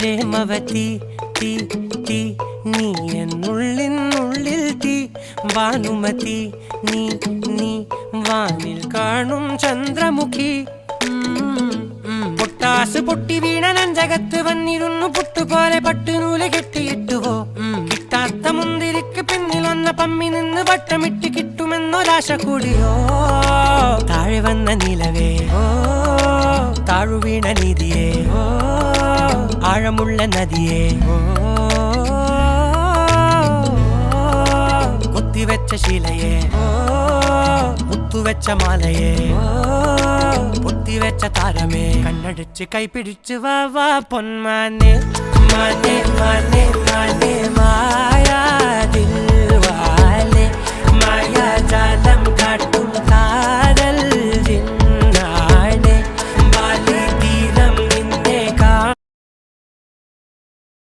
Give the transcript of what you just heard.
പ്രേമവതി തീ തീ നീ എന്നുള്ളിനുള്ളിൽ തീ ഭാനുമതി നീ നീ വാനിൽ കാണും ചന്ദ്രമുഖി പൊട്ടാസ് പൊട്ടി വീണ നെഞ്ചകത്ത് വന്നിരുന്നു പുട്ടുപോലെ പട്ടുനൂല് കെട്ടിയിട്ടുവോ കിട്ടാത്ത മുന്തിരിക്ക് പിന്നിലൊന്ന പമ്മി നിന്ന് വട്ടമിട്ട് കിട്ടുമെന്നൊരാശ കൂടിയോ താഴെ വന്ന നിലവേ താഴു വീണ നിധിയേ ആഴമുള്ള നദിയേ കൊത്തിവെച്ച ശിലയേ മുത്തുവെച്ച മാലയേ പൊത്തിവെച്ച താരമേ കണ്ണടിച്ച് കൈപിടിച്ച് വാ വാ പൊന്മാനെ മാനെ മാനെ മാനെ മായാ ദിൽവാലെ മായാ ജാലം